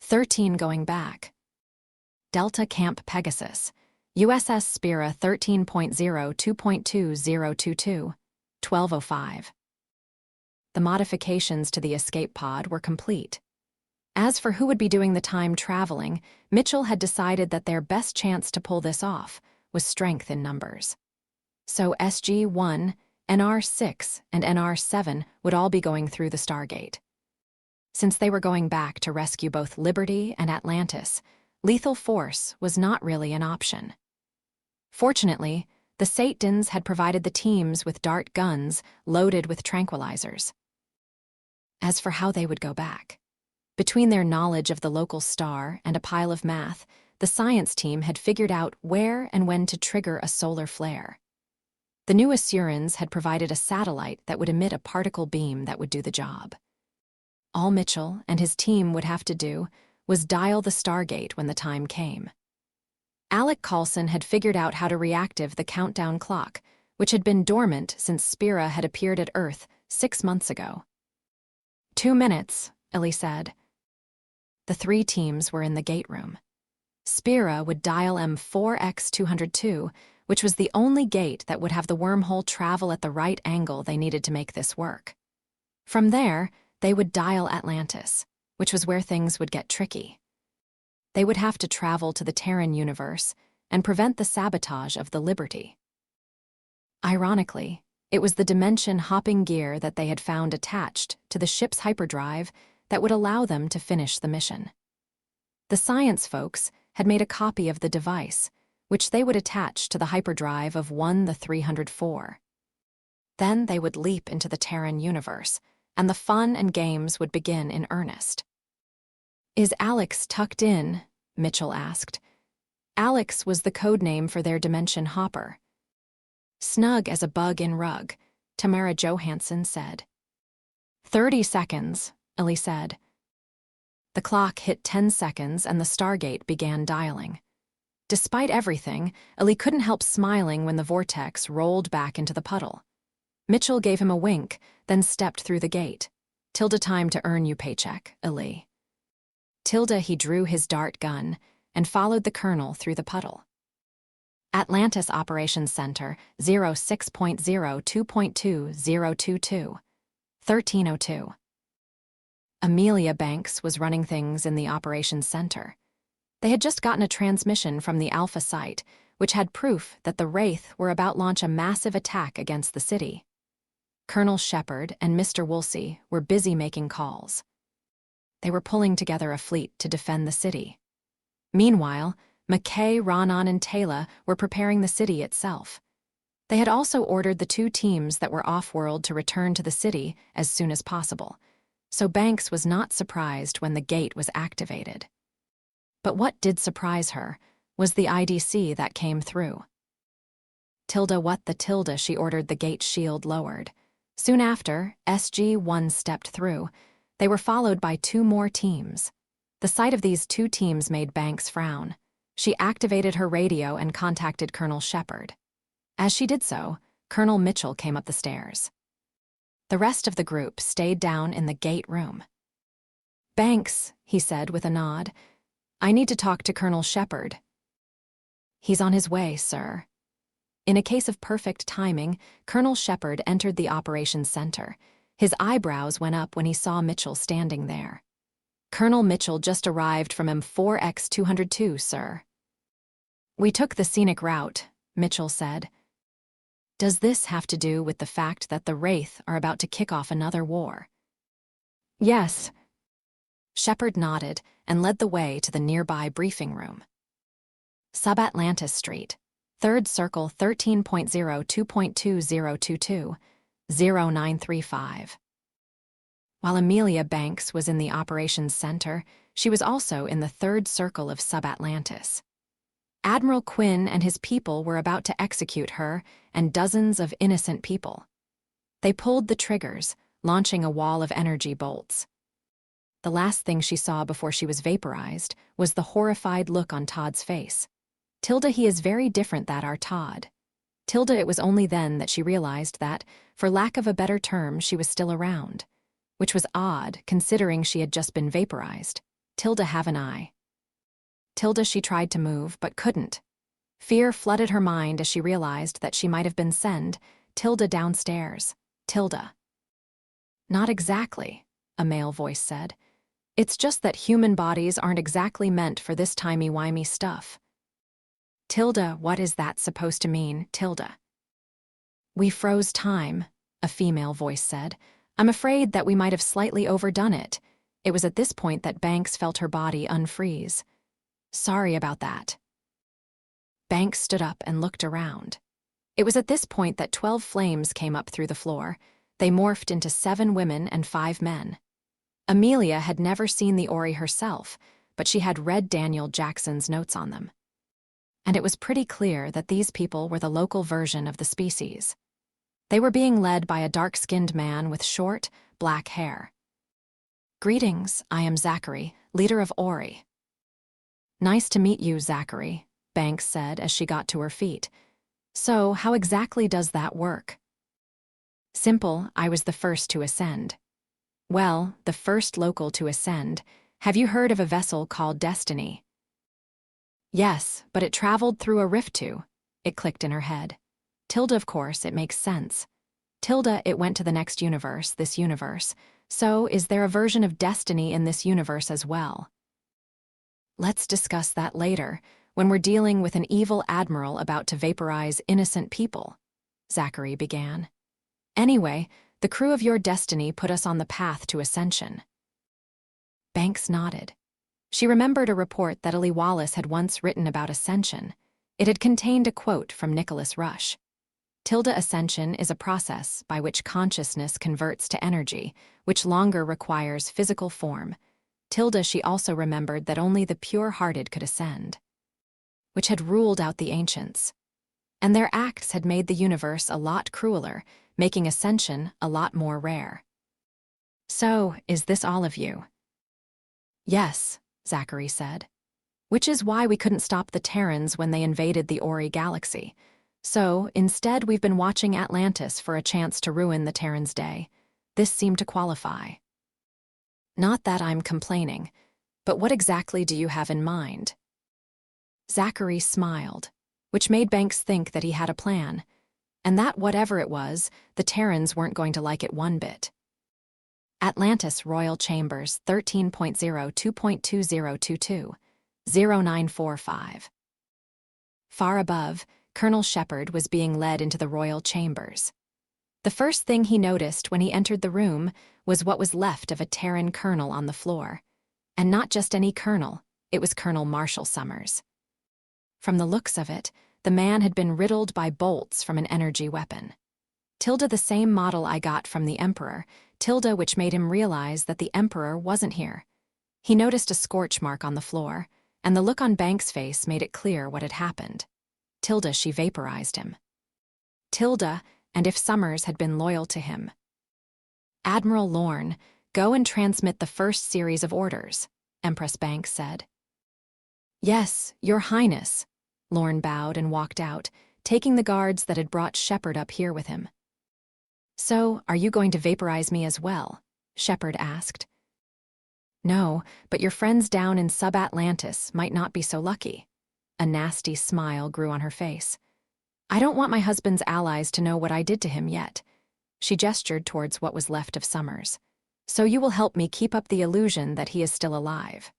13 going back. Delta Camp Pegasus, USS Spira 13.02.2022, 12:05. The modifications to the escape pod were complete. As for who would be doing the time traveling, Mitchell had decided that their best chance to pull this off was strength in numbers. So SG-1, NR-6, and NR-7 would all be going through the Stargate. Since they were going back to rescue both Liberty and Atlantis, lethal force was not really an option. Fortunately, the Satans had provided the teams with dart guns loaded with tranquilizers. As for how they would go back, between their knowledge of the local star and a pile of math, the science team had figured out where and when to trigger a solar flare. The new Assurans had provided a satellite that would emit a particle beam that would do the job. All Mitchell and his team would have to do was dial the Stargate when the time came. Alec Coulson had figured out how to reactive the countdown clock, which had been dormant since Spira had appeared at Earth 6 months ago. 2 minutes, Ellie said. The 3 teams were in the gate room. Spira would dial M4X202, which was the only gate that would have the wormhole travel at the right angle they needed to make this work. From there, they would dial Atlantis, which was where things would get tricky. They would have to travel to the Terran universe and prevent the sabotage of the Liberty. Ironically, it was the dimension-hopping gear that they had found attached to the ship's hyperdrive that would allow them to finish the mission. The science folks had made a copy of the device, which they would attach to the hyperdrive of 1-304. Then they would leap into the Terran universe, and the fun and games would begin in earnest. "Is Alex tucked in?" Mitchell asked. Alex was the code name for their dimension hopper. "Snug as a bug in rug," Tamara Johansson said. 30 seconds, Ellie said. The clock hit 10 seconds and the Stargate began dialing. Despite everything, Ellie couldn't help smiling when the vortex rolled back into the puddle. Mitchell gave him a wink, then stepped through the gate. "Tilda time to earn you paycheck, Ellie." Tilda he drew his dart gun and followed the colonel through the puddle. Atlantis Operations Center 06.02.2022, 13:02. Amelia Banks was running things in the Operations Center. They had just gotten a transmission from the Alpha site, which had proof that the Wraith were about to launch a massive attack against the city. Colonel Shepard and Mr. Woolsey were busy making calls. They were pulling together a fleet to defend the city. Meanwhile, McKay, Ronan, and Taylor were preparing the city itself. They had also ordered the 2 teams that were off-world to return to the city as soon as possible, so Banks was not surprised when the gate was activated. But what did surprise her was the IDC that came through. "Tilda what the Tilda," she ordered the gate shield lowered. Soon after, SG-1 stepped through. They were followed by 2 more teams. The sight of these 2 teams made Banks frown. She activated her radio and contacted Colonel Shepard. As she did so, Colonel Mitchell came up the stairs. The rest of the group stayed down in the gate room. "Banks," he said with a nod, "I need to talk to Colonel Shepard." "He's on his way, sir." In a case of perfect timing, Colonel Shepard entered the operations center. His eyebrows went up when he saw Mitchell standing there. "Colonel Mitchell just arrived from M4X202, sir." "We took the scenic route," Mitchell said. "Does this have to do with the fact that the Wraith are about to kick off another war?" "Yes." Shepard nodded and led the way to the nearby briefing room. Sub-Atlantis Street, 3rd Circle 13.02.2022, 0935. While Amelia Banks was in the operations center, she was also in the 3rd Circle of Sub-Atlantis. Admiral Quinn and his people were about to execute her and dozens of innocent people. They pulled the triggers, launching a wall of energy bolts. The last thing she saw before she was vaporized was the horrified look on Todd's face. "Tilda, he is very different, that our Todd." Tilda, it was only then that she realized that, for lack of a better term, she was still around, which was odd considering she had just been vaporized. Tilda have an eye. Tilda she tried to move, but couldn't. Fear flooded her mind as she realized that she might have been sent. Tilda downstairs. Tilda. Not exactly, a male voice said. It's just that human bodies aren't exactly meant for this timey-wimey stuff. Tilda, what is that supposed to mean, Tilda? We froze time, a female voice said. I'm afraid that we might have slightly overdone it. It was at this point that Banks felt her body unfreeze. Sorry about that. Banks stood up and looked around. It was at this point that 12 flames came up through the floor. They morphed into 7 women and 5 men. Amelia had never seen the Ori herself, but she had read Daniel Jackson's notes on them. And it was pretty clear that these people were the local version of the species. They were being led by a dark-skinned man with short, black hair. Greetings, I am Zachary, leader of Ori. Nice to meet you, Zachary, Banks said as she got to her feet. So, how exactly does that work? Simple, I was the first to ascend. Well, the first local to ascend. Have you heard of a vessel called Destiny? Yes, but it traveled through a rift too. It clicked in her head. Tilda, of course, it makes sense. Tilda, it went to the next universe, this universe. So, is there a version of Destiny in this universe as well? Let's discuss that later, when we're dealing with an evil admiral about to vaporize innocent people, Zachary began. Anyway, the crew of your Destiny put us on the path to ascension. Banks nodded. She remembered a report that Ellie Wallace had once written about ascension. It had contained a quote from Nicholas Rush. Tilda ascension is a process by which consciousness converts to energy, which longer requires physical form. Tilda she also remembered that only the pure-hearted could ascend, which had ruled out the ancients. And their acts had made the universe a lot crueler, making ascension a lot more rare. So, is this all of you? Yes, Zachary said. Which is why we couldn't stop the Terrans when they invaded the Ori galaxy. So, instead we've been watching Atlantis for a chance to ruin the Terrans' day. This seemed to qualify. Not that I'm complaining, but what exactly do you have in mind? Zachary smiled, which made Banks think that he had a plan, and that whatever it was, the Terrans weren't going to like it one bit. Atlantis Royal Chambers 13.02.2022 0945. Far above, Colonel Shepard was being led into the royal chambers. The first thing he noticed when he entered the room was what was left of a Terran colonel on the floor. And not just any colonel, it was Colonel Marshall Summers. From the looks of it, the man had been riddled by bolts from an energy weapon. Tilda the same model I got from the Emperor, Tilda which made him realize that the Emperor wasn't here. He noticed a scorch mark on the floor, and the look on Banks' face made it clear what had happened. Tilda she vaporized him. Tilda, and if Summers had been loyal to him. Admiral Lorne, go and transmit the first series of orders, Empress Banks said. Yes, Your Highness. Lorne bowed and walked out, taking the guards that had brought Shepard up here with him. So, are you going to vaporize me as well? Shepard asked. No, but your friends down in Sub-Atlantis might not be so lucky. A nasty smile grew on her face. I don't want my husband's allies to know what I did to him yet. She gestured towards what was left of Summers. So you will help me keep up the illusion that he is still alive.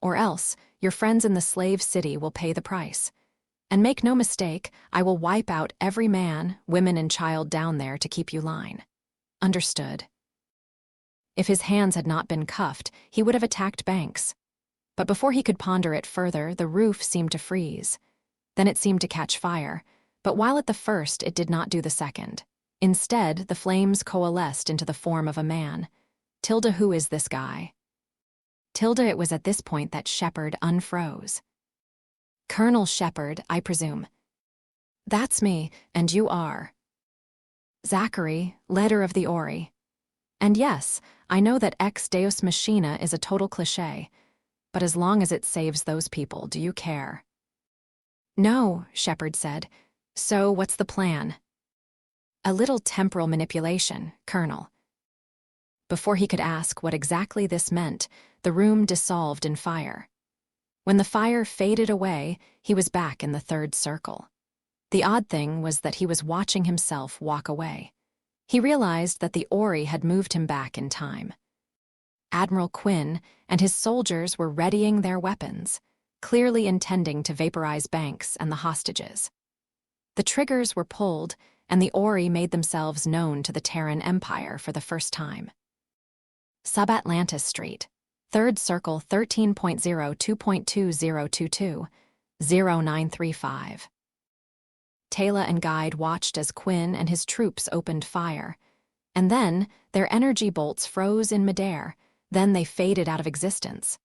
Or else, your friends in the slave city will pay the price. And make no mistake, I will wipe out every man, women, and child down there to keep you line. Understood. If his hands had not been cuffed, he would have attacked Banks. But before he could ponder it further, the roof seemed to freeze. Then it seemed to catch fire, but while at the first it did not do the second. Instead, the flames coalesced into the form of a man. Tilda, who is this guy? Tilda, it was at this point that Shepard unfroze. Colonel Shepard, I presume. That's me, and you are. Zachary, leader of the Ori. And yes, I know that ex Deus Machina is a total cliché, but as long as it saves those people, do you care? No, Shepard said. So what's the plan? A little temporal manipulation, Colonel. Before he could ask what exactly this meant, the room dissolved in fire. When the fire faded away, he was back in the third circle. The odd thing was that he was watching himself walk away. He realized that the Ori had moved him back in time. Admiral Quinn and his soldiers were readying their weapons, clearly intending to vaporize Banks and the hostages. The triggers were pulled, and the Ori made themselves known to the Terran Empire for the first time. Sub-Atlantis Street, 3rd Circle 13.02.2022, 0935. Taylor and Guide watched as Quinn and his troops opened fire, and then their energy bolts froze in midair. Then they faded out of existence.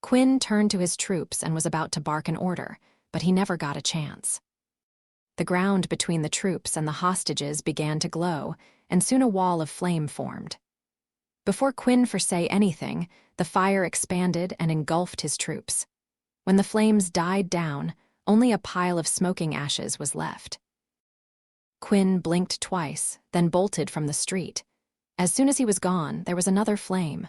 Quinn turned to his troops and was about to bark an order, but he never got a chance. The ground between the troops and the hostages began to glow, and soon a wall of flame formed. Before Quinn could say anything, the fire expanded and engulfed his troops. When the flames died down, only a pile of smoking ashes was left. Quinn blinked twice, then bolted from the street. As soon as he was gone, there was another flame.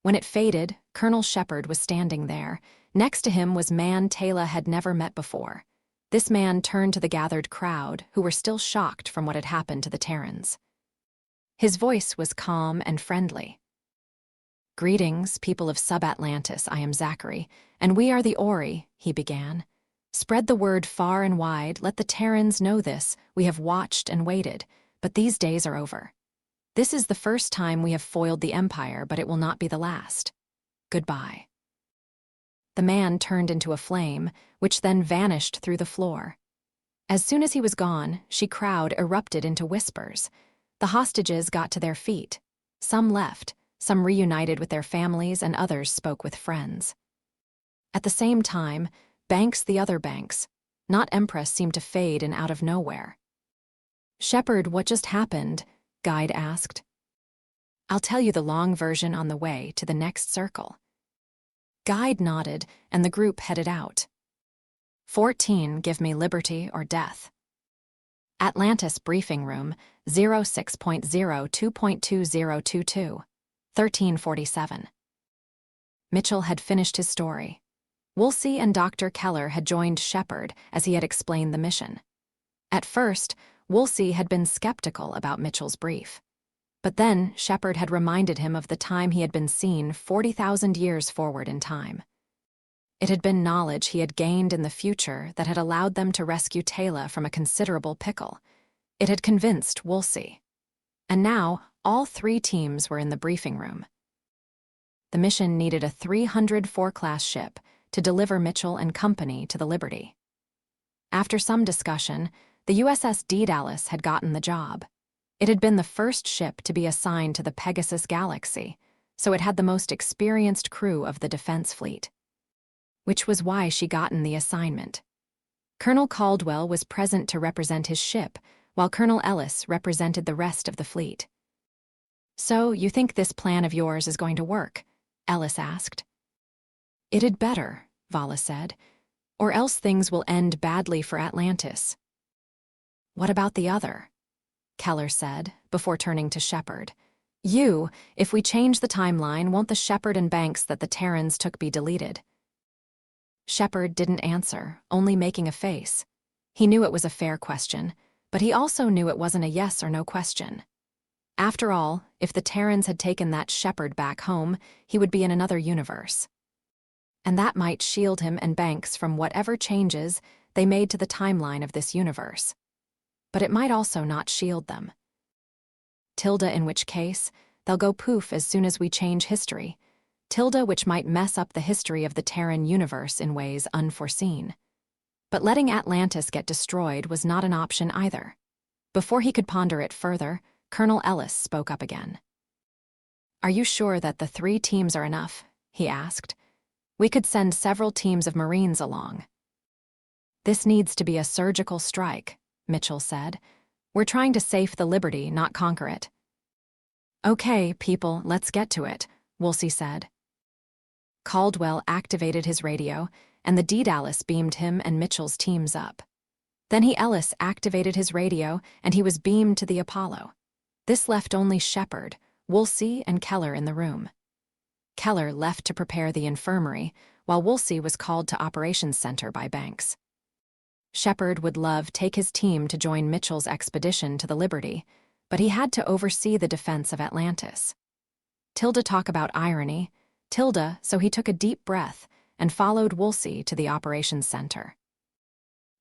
When it faded, Colonel Shepard was standing there. Next to him was a man Taylor had never met before. This man turned to the gathered crowd, who were still shocked from what had happened to the Terrans. His voice was calm and friendly. "Greetings, people of Sub-Atlantis, I am Zachary, and we are the Ori," he began. "Spread the word far and wide, let the Terrans know this. We have watched and waited, but these days are over. This is the first time we have foiled the Empire, but it will not be the last. Goodbye." The man turned into a flame, which then vanished through the floor. As soon as he was gone, the crowd erupted into whispers. The hostages got to their feet. Some left, some reunited with their families, and others spoke with friends. At the same time, Banks, the other Banks, not Empress, seemed to fade in out of nowhere. "Shepard, what just happened?" Guide asked. "I'll tell you the long version on the way to the next circle." Guide nodded, and the group headed out. 14, give me liberty or death. Atlantis Briefing Room, 06.02.2022, 1347. Mitchell had finished his story. Woolsey and Dr. Keller had joined Shepard as he had explained the mission. At first, Woolsey had been skeptical about Mitchell's brief. But then Shepard had reminded him of the time he had been seen 40,000 years forward in time. It had been knowledge he had gained in the future that had allowed them to rescue Taylor from a considerable pickle. It had convinced Woolsey. And now, all 3 teams were in the briefing room. The mission needed a 304-class ship to deliver Mitchell and company to the Liberty. After some discussion, the USS Daedalus had gotten the job. It had been the first ship to be assigned to the Pegasus galaxy, so it had the most experienced crew of the defense fleet. Which was why she gotten the assignment. Colonel Caldwell was present to represent his ship, while Colonel Ellis represented the rest of the fleet. "So, you think this plan of yours is going to work?" Ellis asked. "It had better," Vala said, "or else things will end badly for Atlantis." "What about the other?" Keller said, before turning to Shepard. "If we change the timeline, won't the Shepard and Banks that the Terrans took be deleted?" Shepard didn't answer, only making a face. He knew it was a fair question, but he also knew it wasn't a yes or no question. After all, if the Terrans had taken that Shepard back home, he would be in another universe. And that might shield him and Banks from whatever changes they made to the timeline of this universe. But it might also not shield them. In which case, they'll go poof as soon as we change history. Which might mess up the history of the Terran universe in ways unforeseen. But letting Atlantis get destroyed was not an option either. Before he could ponder it further, Colonel Ellis spoke up again. "Are you sure that the 3 teams are enough?" he asked. "We could send several teams of Marines along." "This needs to be a surgical strike," Mitchell said. "We're trying to save the Liberty, not conquer it." "Okay, people, let's get to it," Woolsey said. Caldwell activated his radio, and the Daedalus beamed him and Mitchell's teams up. Then Ellis activated his radio, and he was beamed to the Apollo. This left only Shepard, Woolsey and Keller in the room. Keller left to prepare the infirmary, while Woolsey was called to Operations Center by Banks. Shepard would take his team to join Mitchell's expedition to the Liberty, but he had to oversee the defense of Atlantis. Tilda talk about irony, so he took a deep breath and followed Woolsey to the Operations Center.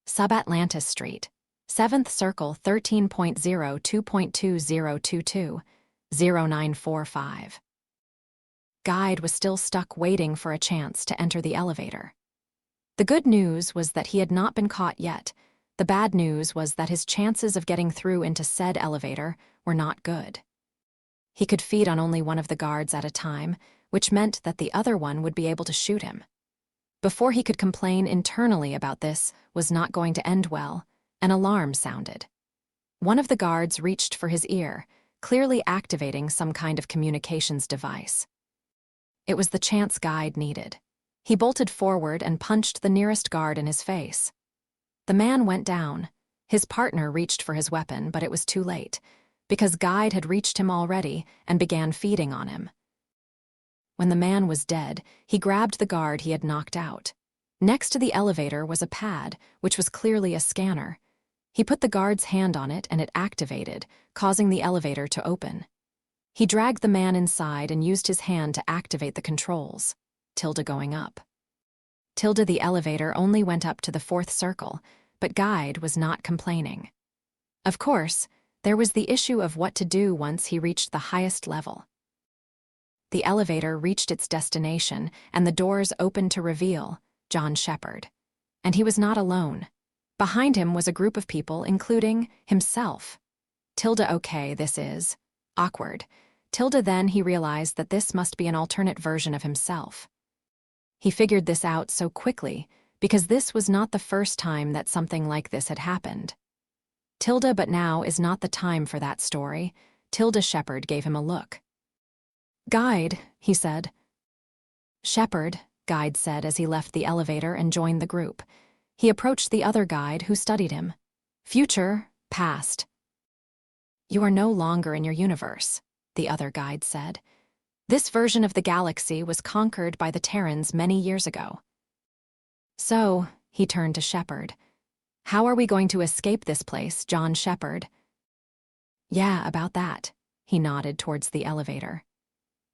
Sub-Atlantis Street, 7th Circle 13.02.2022, 0945. Guide was still stuck waiting for a chance to enter the elevator. The good news was that he had not been caught yet. The bad news was that his chances of getting through into said elevator were not good. He could feed on only one of the guards at a time, which meant that the other one would be able to shoot him. Before he could complain internally about this was not going to end well, an alarm sounded. One of the guards reached for his ear, clearly activating some kind of communications device. It was the chance Guide needed. He bolted forward and punched the nearest guard in his face. The man went down. His partner reached for his weapon, but it was too late, because Guide had reached him already and began feeding on him. When the man was dead, he grabbed the guard he had knocked out. Next to the elevator was a pad, which was clearly a scanner. He put the guard's hand on it and it activated, causing the elevator to open. He dragged the man inside and used his hand to activate the controls. Tilda going up. The elevator only went up to the 4th circle, but Guide was not complaining. Of course, there was the issue of what to do once he reached the highest level. The elevator reached its destination, and the doors opened to reveal John Shepard. And he was not alone. Behind him was a group of people, including himself. Okay, this is awkward. Then he realized that this must be an alternate version of himself. He figured this out so quickly because this was not the first time that something like this had happened. But now is not the time for that story. Shepard gave him a look. Guide, he said. Shepard, Guide said as he left the elevator and joined the group. He approached the other guide who studied him. Future, past. You are no longer in your universe, the other guide said. This version of the galaxy was conquered by the Terrans many years ago. So, he turned to Shepard. How are we going to escape this place, John Shepard? Yeah, about that. He nodded towards the elevator.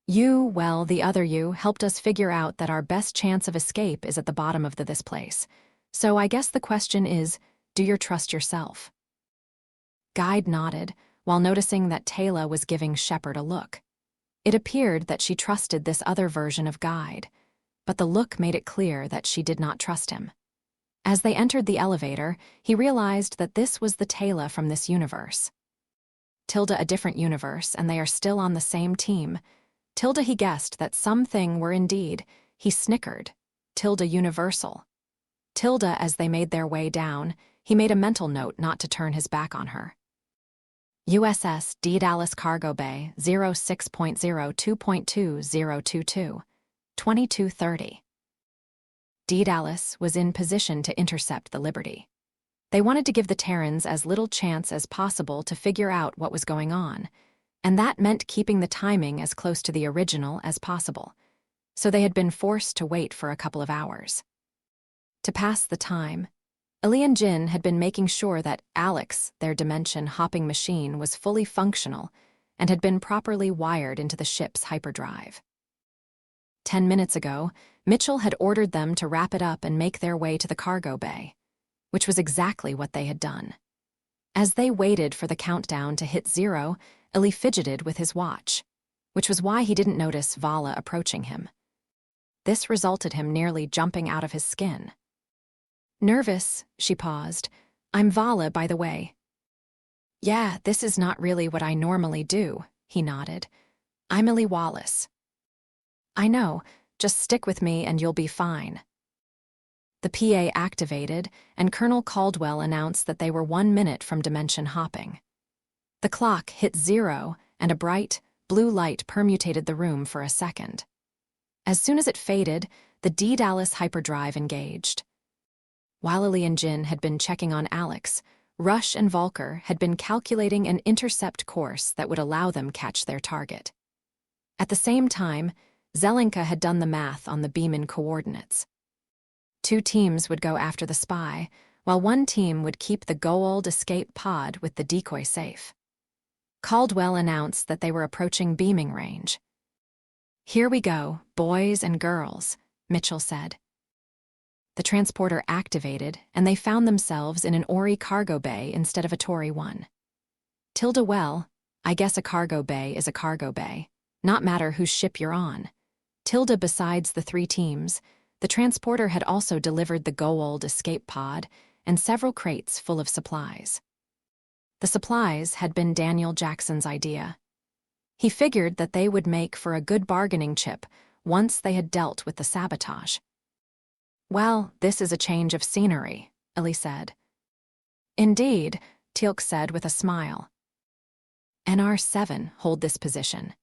The other you, helped us figure out that our best chance of escape is at the bottom of this place. So I guess the question is, do you trust yourself? Guide nodded, while noticing that Taylor was giving Shepard a look. It appeared that she trusted this other version of Guide, but the look made it clear that she did not trust him. As they entered the elevator, he realized that this was the Taylor from this universe. A different universe, and they are still on the same team. He guessed that something were indeed, he snickered. Universal. As they made their way down, he made a mental note not to turn his back on her. USS D. Dallas Cargo Bay 06.02.2022, 2230. D. Dallas was in position to intercept the Liberty. They wanted to give the Terrans as little chance as possible to figure out what was going on, and that meant keeping the timing as close to the original as possible, so they had been forced to wait for a couple of hours. To pass the time, Ali and Jin had been making sure that Alex, their dimension-hopping machine, was fully functional and had been properly wired into the ship's hyperdrive. 10 minutes ago, Mitchell had ordered them to wrap it up and make their way to the cargo bay, which was exactly what they had done. As they waited for the countdown to hit 0, Ali fidgeted with his watch, which was why he didn't notice Vala approaching him. This resulted him nearly jumping out of his skin. Nervous, she paused. I'm Vala, by the way. Yeah, this is not really what I normally do, he nodded. I'm Ellie Wallace. I know, just stick with me and you'll be fine. The PA activated, and Colonel Caldwell announced that they were 1 minute from dimension hopping. The clock hit 0, and a bright, blue light permutated the room for a second. As soon as it faded, the D. Dallas hyperdrive engaged. While Ali and Jin had been checking on Alex, Rush and Volker had been calculating an intercept course that would allow them catch their target. At the same time, Zelenka had done the math on the beam-in coordinates. 2 teams would go after the spy, while 1 team would keep the Goa'uld escape pod with the decoy safe. Caldwell announced that they were approaching beaming range. "Here we go, boys and girls," Mitchell said. The transporter activated, and they found themselves in an Ori cargo bay instead of a Tori one. Tilda, well, I guess a cargo bay is a cargo bay. Not matter whose ship you're on. Tilda, besides the 3 teams, the transporter had also delivered the Goa'uld escape pod and several crates full of supplies. The supplies had been Daniel Jackson's idea. He figured that they would make for a good bargaining chip once they had dealt with the sabotage. "Well, this is a change of scenery," Ellie said. "Indeed," Teal'c said with a smile. "NR7 hold this position.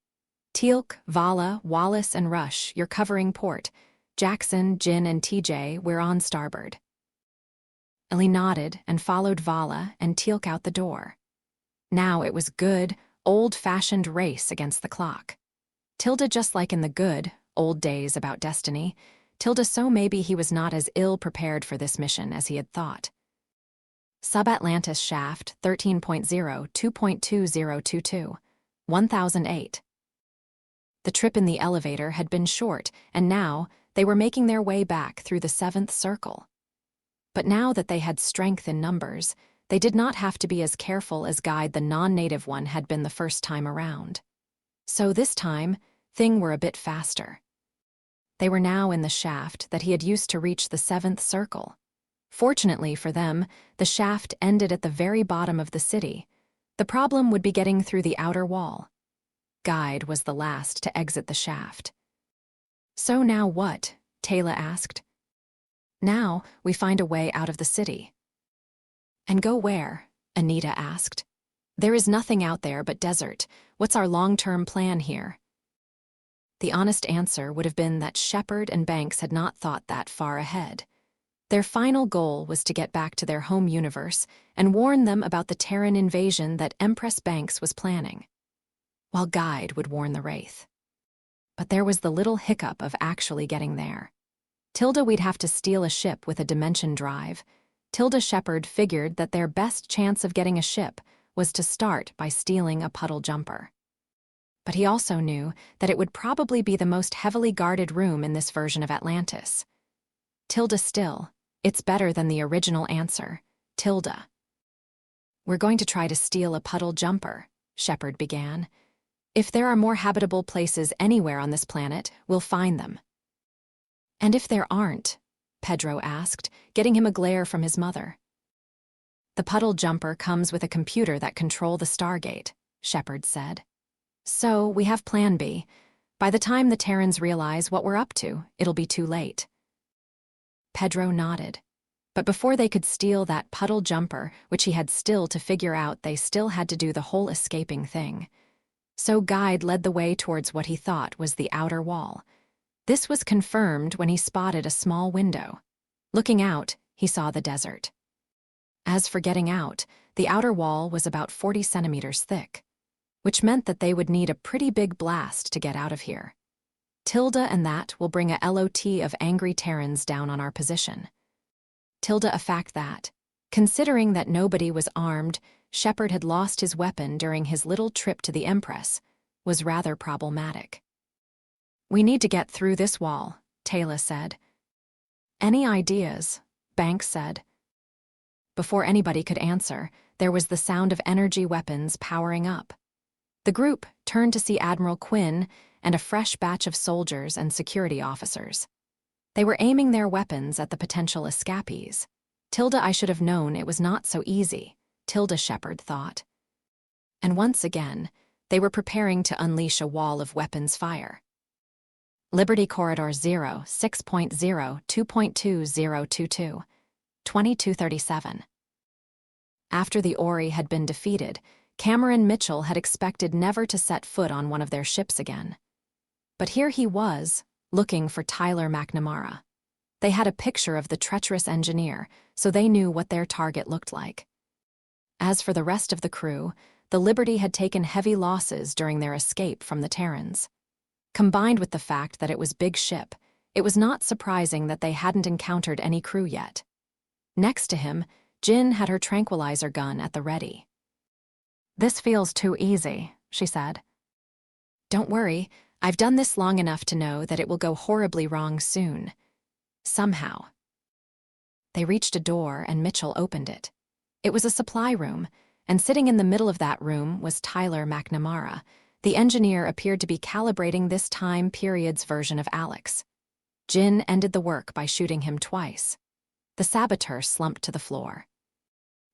Teal'c, Vala, Wallace, and Rush, you're covering port. Jackson, Jin, and TJ, we're on starboard." Ellie nodded and followed Vala and Teal'c out the door. Now it was good, old-fashioned race against the clock. Tilda, just like in the good, old days about destiny, Tilda, so maybe he was not as ill-prepared for this mission as he had thought. Sub-Atlantis shaft 13.0 2.2022, 1008. The trip in the elevator had been short, and now they were making their way back through the 7th circle. But now that they had strength in numbers, they did not have to be as careful as Guide the non-native one had been the first time around. So this time, things were a bit faster. They were now in the shaft that he had used to reach the 7th circle. Fortunately for them, the shaft ended at the very bottom of the city. The problem would be getting through the outer wall. Guide was the last to exit the shaft. "So now what?" Taylor asked. "Now we find a way out of the city." "And go where?" Anita asked. "There is nothing out there but desert. What's our long-term plan here?" The honest answer would have been that Shepard and Banks had not thought that far ahead. Their final goal was to get back to their home universe and warn them about the Terran invasion that Empress Banks was planning, while Guide would warn the Wraith. But there was the little hiccup of actually getting there. Tilda, we'd have to steal a ship with a dimension drive. Tilda Shepard figured that their best chance of getting a ship was to start by stealing a puddle jumper. But he also knew that it would probably be the most heavily guarded room in this version of Atlantis. Tilda, still, it's better than the original answer. Tilda. "We're going to try to steal a puddle jumper," Shepard began. "If there are more habitable places anywhere on this planet, we'll find them." "And if there aren't?" Pedro asked, getting him a glare from his mother. "The puddle jumper comes with a computer that controls the Stargate," Shepard said. "So we have Plan B. By the time the Terrans realize what we're up to, it'll be too late." Pedro nodded. But before they could steal that puddle jumper, which he had still to figure out, they still had to do the whole escaping thing. So Guide led the way towards what he thought was the outer wall. This was confirmed when he spotted a small window. Looking out, he saw the desert. As for getting out, the outer wall was about 40 centimeters thick, which meant that they would need a pretty big blast to get out of here. "Tilda and that will bring a LOT of angry Terrans down on our position." Tilda, a fact that, considering that nobody was armed, Shepard had lost his weapon during his little trip to the Empress, was rather problematic. "We need to get through this wall," Taylor said. "Any ideas?" Banks said. Before anybody could answer, there was the sound of energy weapons powering up. The group turned to see Admiral Quinn and a fresh batch of soldiers and security officers. They were aiming their weapons at the potential escapees. Tilda, I should have known it was not so easy, Tilda Shepard thought. And once again, they were preparing to unleash a wall of weapons fire. Liberty Corridor 0, 6.0, 2.2022, 2237. After the Ori had been defeated, Cameron Mitchell had expected never to set foot on one of their ships again. But here he was, looking for Tyler McNamara. They had a picture of the treacherous engineer, so they knew what their target looked like. As for the rest of the crew, the Liberty had taken heavy losses during their escape from the Terrans. Combined with the fact that it was big ship, it was not surprising that they hadn't encountered any crew yet. Next to him, Jin had her tranquilizer gun at the ready. "This feels too easy," she said. "Don't worry, I've done this long enough to know that it will go horribly wrong soon. Somehow." They reached a door and Mitchell opened it. It was a supply room, and sitting in the middle of that room was Tyler McNamara. The engineer appeared to be calibrating this time period's version of Alex. Jin ended the work by shooting him twice. The saboteur slumped to the floor.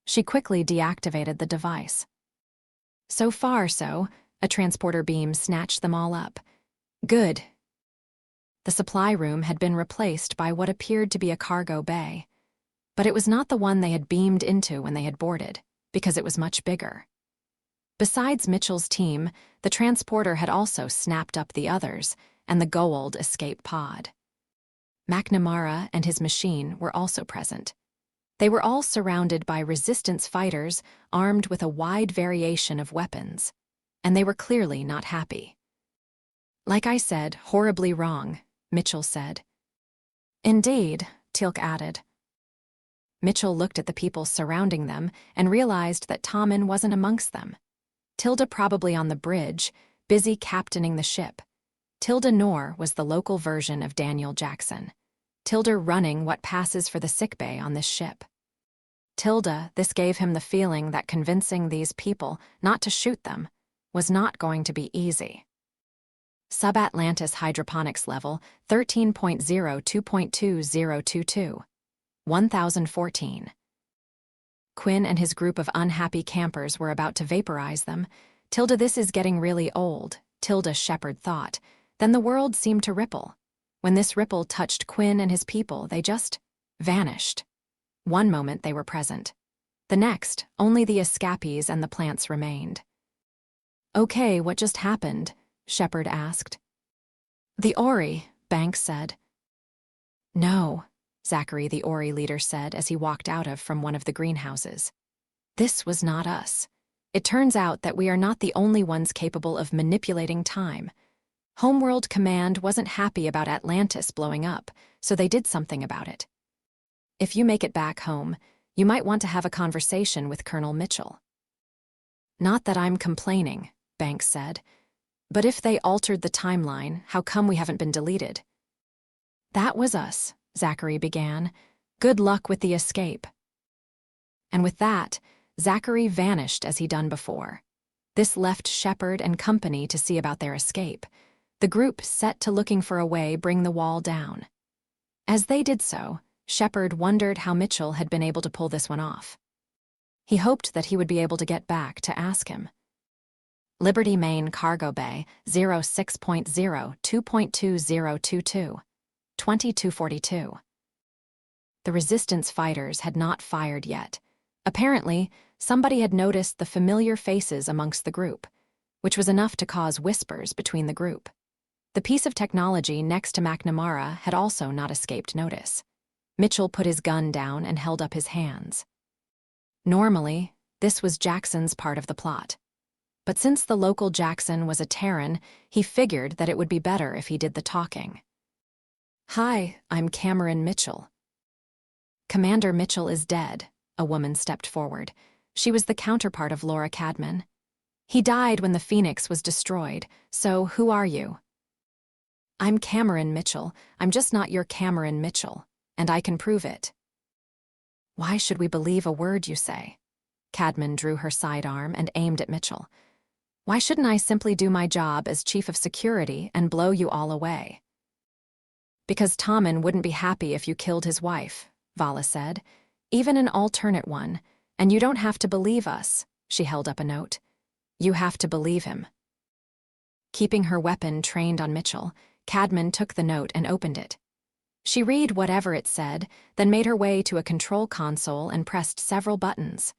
She quickly deactivated the device. "So far, so," a transporter beam snatched them all up. "Good." The supply room had been replaced by what appeared to be a cargo bay. But it was not the one they had beamed into when they had boarded, because it was much bigger. Besides Mitchell's team, the transporter had also snapped up the others and the Goa'uld escape pod. McNamara and his machine were also present. They were all surrounded by resistance fighters armed with a wide variation of weapons, and they were clearly not happy. "Like I said, horribly wrong," Mitchell said. "Indeed," Teal'c added. Mitchell looked at the people surrounding them and realized that Tommen wasn't amongst them. Tilda probably on the bridge, busy captaining the ship. Tilda Noor was the local version of Daniel Jackson. Tilda running what passes for the sickbay on this ship. Tilda, this gave him the feeling that convincing these people not to shoot them was not going to be easy. Sub-Atlantis hydroponics level 13.02.2022. 1014. Quinn and his group of unhappy campers were about to vaporize them. "Tilda, this is getting really old," Tilda Shepard thought. Then the world seemed to ripple. When this ripple touched Quinn and his people, they just vanished. One moment they were present. The next, only the escapees and the plants remained. "Okay, what just happened?" Shepard asked. "The Ori," Banks said. "No," Zachary, the Ori leader, said as he walked out from one of the greenhouses. "This was not us. It turns out that we are not the only ones capable of manipulating time. Homeworld Command wasn't happy about Atlantis blowing up, so they did something about it. If you make it back home, you might want to have a conversation with Colonel Mitchell." "Not that I'm complaining," Banks said. "But if they altered the timeline, how come we haven't been deleted?" "That was us," Zachary began. "Good luck with the escape." And with that, Zachary vanished as he'd done before. This left Shepard and company to see about their escape. The group set to looking for a way bring the wall down. As they did so, Shepard wondered how Mitchell had been able to pull this one off. He hoped that he would be able to get back to ask him. Liberty Main Cargo Bay 06.02.2022. 2242. The resistance fighters had not fired yet. Apparently, somebody had noticed the familiar faces amongst the group, which was enough to cause whispers between the group. The piece of technology next to McNamara had also not escaped notice. Mitchell put his gun down and held up his hands. Normally, this was Jackson's part of the plot. But since the local Jackson was a Terran, he figured that it would be better if he did the talking. "Hi, I'm Cameron Mitchell." "Commander Mitchell is dead," a woman stepped forward. She was the counterpart of Laura Cadman. "He died when the Phoenix was destroyed, so who are you?" "I'm Cameron Mitchell. I'm just not your Cameron Mitchell, and I can prove it." "Why should we believe a word you say?" Cadman drew her sidearm and aimed at Mitchell. "Why shouldn't I simply do my job as chief of security and blow you all away?" "Because Tommen wouldn't be happy if you killed his wife," Vala said. "Even an alternate one, and you don't have to believe us." She held up a note. "You have to believe him." Keeping her weapon trained on Mitchell, Cadman took the note and opened it. She read whatever it said, then made her way to a control console and pressed several buttons.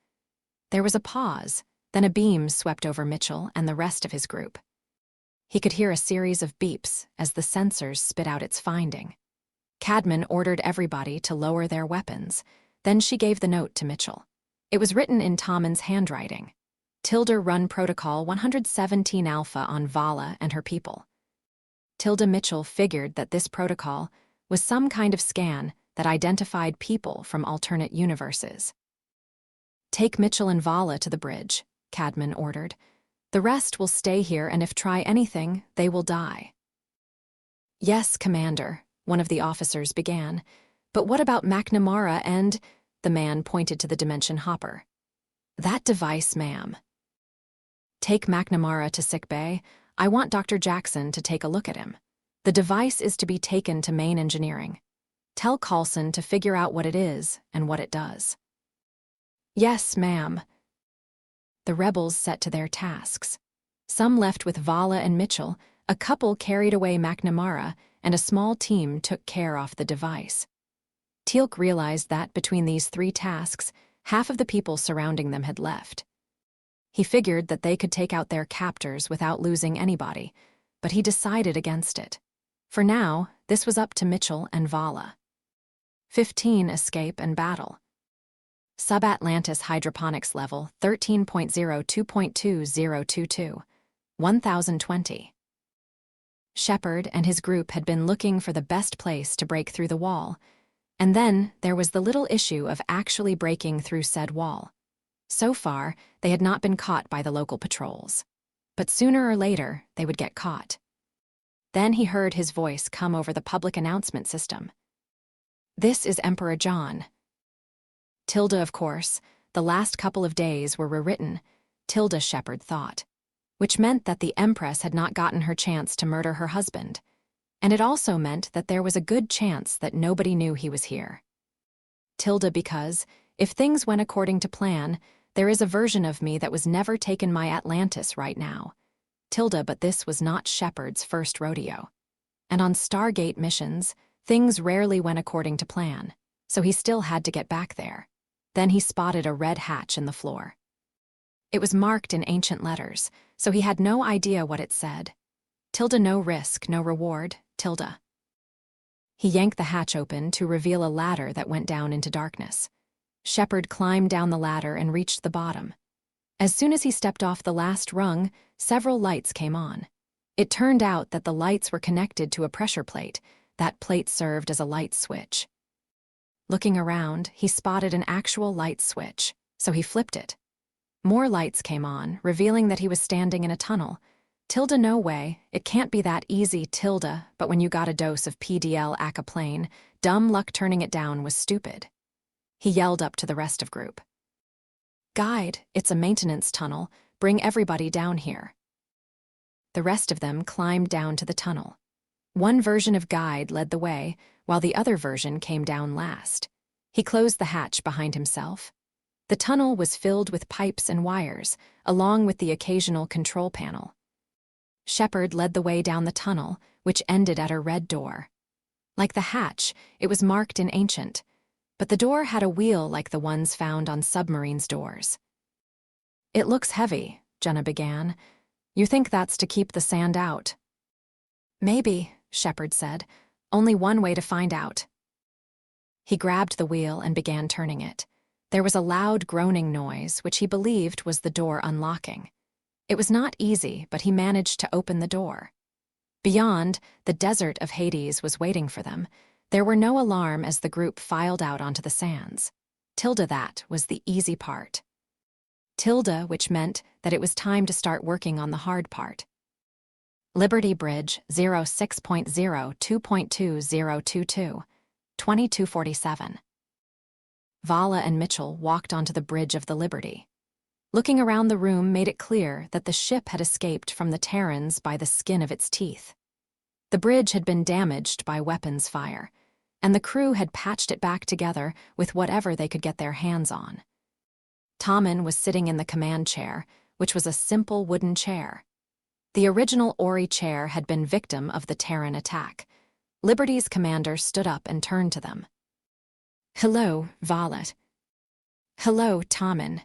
There was a pause, then a beam swept over Mitchell and the rest of his group. He could hear a series of beeps as the sensors spit out its finding. Cadman ordered everybody to lower their weapons. Then she gave the note to Mitchell. It was written in Tommen's handwriting. "Tilda run Protocol 117 Alpha on Vala and her people." Tilda Mitchell figured that this protocol was some kind of scan that identified people from alternate universes. "Take Mitchell and Vala to the bridge," Cadman ordered. "The rest will stay here, and if try anything, they will die." "Yes, Commander," one of the officers began. "But what about McNamara and—" The man pointed to the dimension hopper. "That device, ma'am." "Take McNamara to sickbay. I want Dr. Jackson to take a look at him. The device is to be taken to main engineering. Tell Coulson to figure out what it is and what it does." "Yes, ma'am." The rebels set to their tasks. Some left with Vala and Mitchell, a couple carried away McNamara, and a small team took care of the device. Teal'c realized that between these three tasks, half of the people surrounding them had left. He figured that they could take out their captors without losing anybody, but he decided against it. For now, this was up to Mitchell and Vala. 15. Escape and battle. Sub-Atlantis hydroponics level 13.02.2022. 1020. Shepard and his group had been looking for the best place to break through the wall, and then there was the little issue of actually breaking through said wall. So far, they had not been caught by the local patrols. But sooner or later, they would get caught. Then he heard his voice come over the public announcement system. "This is Emperor John." Tilda, of course. The last couple of days were rewritten, Tilda, Shepard thought, which meant that the Empress had not gotten her chance to murder her husband. And it also meant that there was a good chance that nobody knew he was here. Tilda, because, if things went according to plan, there is a version of me that was never taken my Atlantis right now. Tilda, but this was not Shepard's first rodeo. And on Stargate missions, things rarely went according to plan, so he still had to get back there. Then he spotted a red hatch in the floor. It was marked in ancient letters, so he had no idea what it said. Tilda, no risk, no reward, Tilda. He yanked the hatch open to reveal a ladder that went down into darkness. Shepard climbed down the ladder and reached the bottom. As soon as he stepped off the last rung, several lights came on. It turned out that the lights were connected to a pressure plate. That plate served as a light switch. Looking around, he spotted an actual light switch, so he flipped it. More lights came on, revealing that he was standing in a tunnel. Tilda, no way, it can't be that easy, Tilda, but when you got a dose of PDL Acaplane, dumb luck turning it down was stupid. He yelled up to the rest of group. "Guide, it's a maintenance tunnel, bring everybody down here." The rest of them climbed down to the tunnel. One version of Guide led the way, while the other version came down last. He closed the hatch behind himself. The tunnel was filled with pipes and wires, along with the occasional control panel. Shepard led the way down the tunnel, which ended at a red door. Like the hatch, it was marked in ancient, but the door had a wheel like the ones found on submarines' doors. "It looks heavy," Jenna began. "You think that's to keep the sand out?" "Maybe," Shepard said. "Only one way to find out." He grabbed the wheel and began turning it. There was a loud groaning noise, which he believed was the door unlocking. It was not easy, but he managed to open the door. Beyond, the desert of Hades was waiting for them. There were no alarm as the group filed out onto the sands. Tilda, that was the easy part. Tilda, which meant that it was time to start working on the hard part. Liberty Bridge 06.02.2022, 2247. Vala and Mitchell walked onto the bridge of the Liberty. Looking around the room made it clear that the ship had escaped from the Terrans by the skin of its teeth. The bridge had been damaged by weapons fire, and the crew had patched it back together with whatever they could get their hands on. Tommen was sitting in the command chair, which was a simple wooden chair. The original Ori chair had been victim of the Terran attack. Liberty's commander stood up and turned to them. "Hello, Valet." "Hello, Tommen."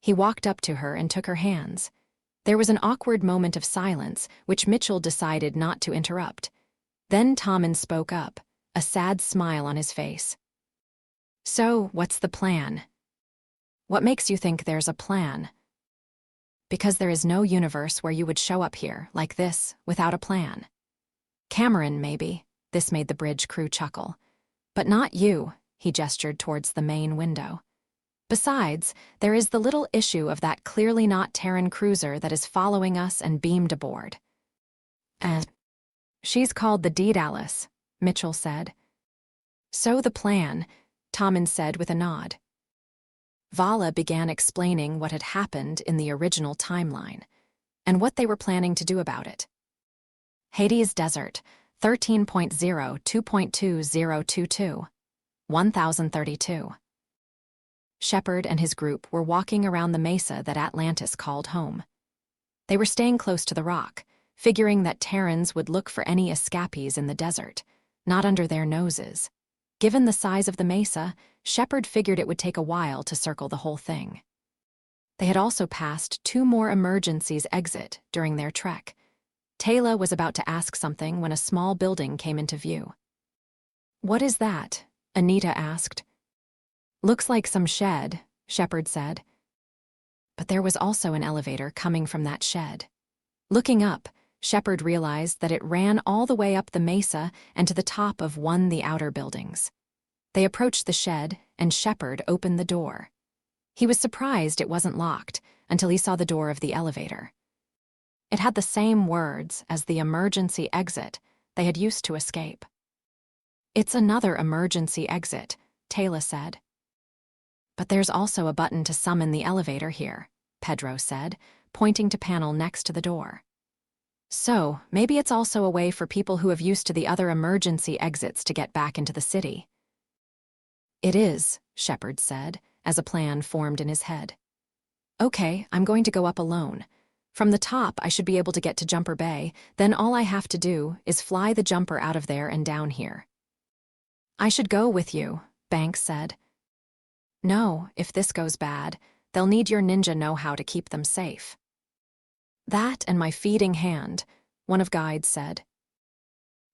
He walked up to her and took her hands. There was an awkward moment of silence, which Mitchell decided not to interrupt. Then Tommen spoke up, a sad smile on his face. "So, what's the plan?" "What makes you think there's a plan?" "Because there is no universe where you would show up here, like this, without a plan." Cameron, maybe. This made the bridge crew chuckle. But not you, he gestured towards the main window. Besides, there is the little issue of that clearly not Terran cruiser that is following us and beamed aboard. She's called the Daedalus, Mitchell said. So the plan, Tommen said with a nod. Vala began explaining what had happened in the original timeline, and what they were planning to do about it. Hades Desert, 13.02.2022, 1032. Shepard and his group were walking around the mesa that Atlantis called home. They were staying close to the rock, figuring that Terrans would look for any escapees in the desert, not under their noses. Given the size of the mesa, Shepard figured it would take a while to circle the whole thing. They had also passed 2 more emergencies exit during their trek. Taylor was about to ask something when a small building came into view. "What is that?" Anita asked. "Looks like some shed," Shepard said. But there was also an elevator coming from that shed. Looking up, Shepard realized that it ran all the way up the mesa and to the top of one of the outer buildings. They approached the shed, and Shepard opened the door. He was surprised it wasn't locked until he saw the door of the elevator. It had the same words as the emergency exit they had used to escape. "It's another emergency exit," Taylor said. "But there's also a button to summon the elevator here," Pedro said, pointing to panel next to the door. "So, maybe it's also a way for people who have used to the other emergency exits to get back into the city." "It is," Shepard said, as a plan formed in his head. "Okay, I'm going to go up alone. From the top, I should be able to get to Jumper Bay, then all I have to do is fly the jumper out of there and down here." "I should go with you," Banks said. "No, if this goes bad, they'll need your ninja know-how to keep them safe." "That and my feeding hand," one of guides said.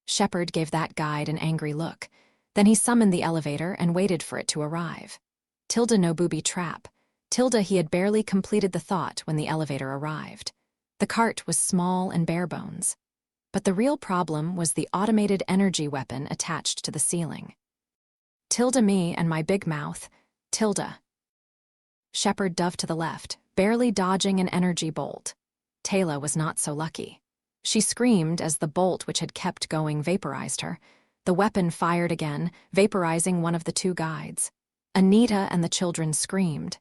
Shepard gave that guide an angry look. Then he summoned the elevator and waited for it to arrive. Tilda no booby trap. Tilda he had barely completed the thought when the elevator arrived. The cart was small and bare bones. But the real problem was the automated energy weapon attached to the ceiling. "Tilda me and my big mouth. Tilda." Shepard dove to the left, barely dodging an energy bolt. Taylor was not so lucky. She screamed as the bolt which had kept going vaporized her. The weapon fired again, vaporizing one of the 2 guides. Anita and the children screamed.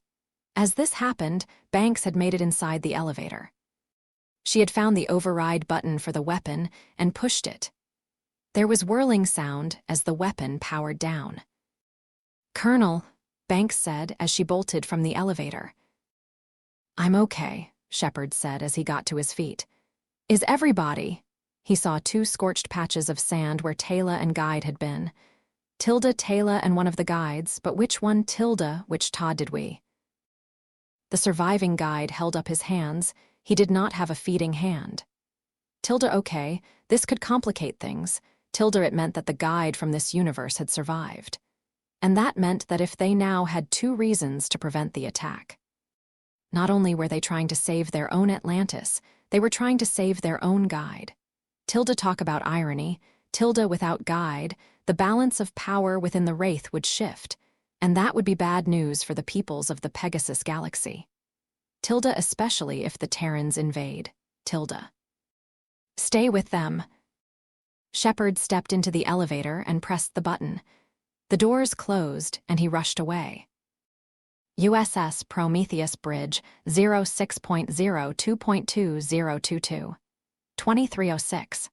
As this happened, Banks had made it inside the elevator. She had found the override button for the weapon and pushed it. There was whirling sound as the weapon powered down. "Colonel," Banks said as she bolted from the elevator. "I'm okay," Shepard said as he got to his feet. "Is everybody?" He saw 2 scorched patches of sand where Taylor and guide had been. Tilda, Taylor, and one of the guides, but which one Tilda, which Todd did we? The surviving guide held up his hands. He did not have a feeding hand. Tilda, okay, this could complicate things. Tilda, it meant that the guide from this universe had survived. And that meant that if they now had 2 reasons to prevent the attack. Not only were they trying to save their own Atlantis, they were trying to save their own guide. Tilda talk about irony. Tilda without guide, the balance of power within the Wraith would shift, and that would be bad news for the peoples of the Pegasus galaxy. Tilda especially if the Terrans invade. Tilda. "Stay with them." Shepard stepped into the elevator and pressed the button. The doors closed, and he rushed away. USS Prometheus Bridge 06.02.2022, 2306.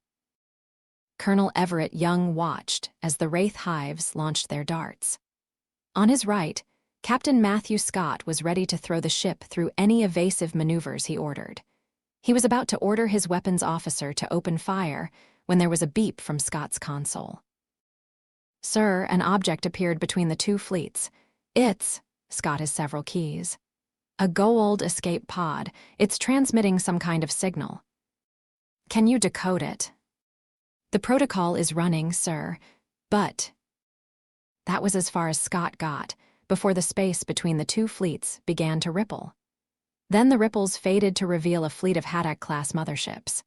Colonel Everett Young watched as the Wraith hives launched their darts. On his right, Captain Matthew Scott was ready to throw the ship through any evasive maneuvers he ordered. He was about to order his weapons officer to open fire when there was a beep from Scott's console. "Sir, an object appeared between the 2 fleets. It's," Scott has several keys. "A Goa'uld escape pod. It's transmitting some kind of signal." "Can you decode it?" "The protocol is running, sir, but..." That was as far as Scott got, before the space between the 2 fleets began to ripple. Then the ripples faded to reveal a fleet of Haddock-class motherships.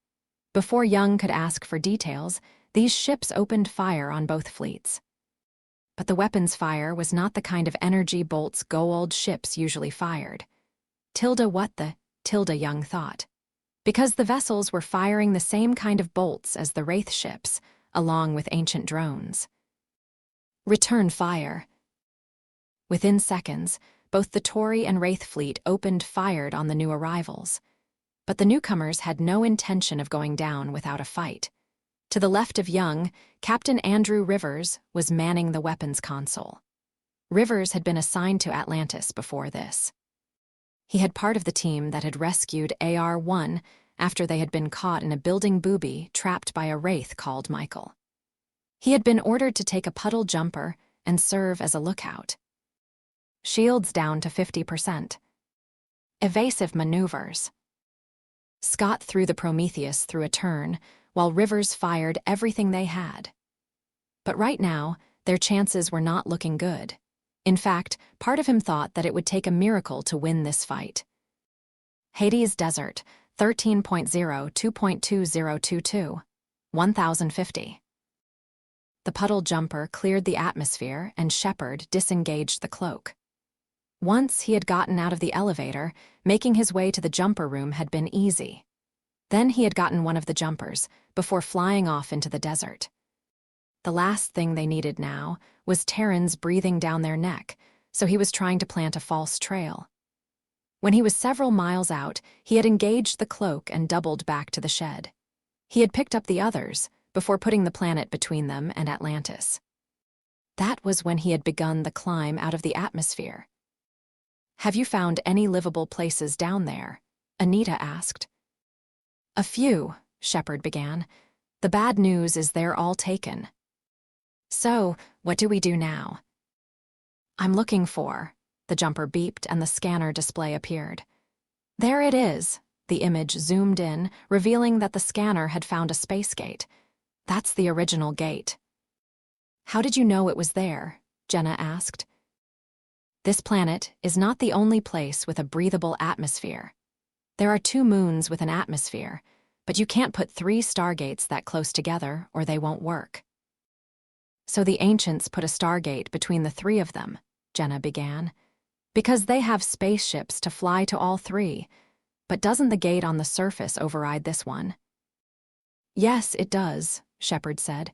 Before Young could ask for details, these ships opened fire on both fleets. But the weapons fire was not the kind of energy bolts Goa'uld ships usually fired. What the Young thought. Because the vessels were firing the same kind of bolts as the Wraith ships, along with ancient drones. Return fire. Within seconds, both the Tory and Wraith fleet opened fire on the new arrivals. But the newcomers had no intention of going down without a fight. To the left of Young, Captain Andrew Rivers was manning the weapons console. Rivers had been assigned to Atlantis before this. He had part of the team that had rescued AR-1 after they had been caught in a building booby trapped by a Wraith called Michael. He had been ordered to take a puddle jumper and serve as a lookout. Shields down to 50%. Evasive maneuvers. Scott threw the Prometheus through a turn, while Rivers fired everything they had. But right now, their chances were not looking good. In fact, part of him thought that it would take a miracle to win this fight. Hades Desert, 13.0-2.2022, 1050. The puddle jumper cleared the atmosphere and Shepard disengaged the cloak. Once he had gotten out of the elevator, making his way to the jumper room had been easy. Then he had gotten one of the jumpers, before flying off into the desert. The last thing they needed now was Terrans breathing down their neck, so he was trying to plant a false trail. When he was several miles out, he had engaged the cloak and doubled back to the shed. He had picked up the others, before putting the planet between them and Atlantis. That was when he had begun the climb out of the atmosphere. "Have you found any livable places down there?" Anita asked. "A few," Shepard began. "The bad news is they're all taken." "So, what do we do now?" "I'm looking for..." The jumper beeped and the scanner display appeared. There it is. The image zoomed in, revealing that the scanner had found a space gate. That's the original gate. "How did you know it was there?" Jenna asked. "This planet is not the only place with a breathable atmosphere. There are 2 moons with an atmosphere, but you can't put 3 stargates that close together or they won't work." "So the ancients put a stargate between the 3 of them," Jenna began. "Because they have spaceships to fly to all 3. But doesn't the gate on the surface override this one?" "Yes, it does," Shepard said.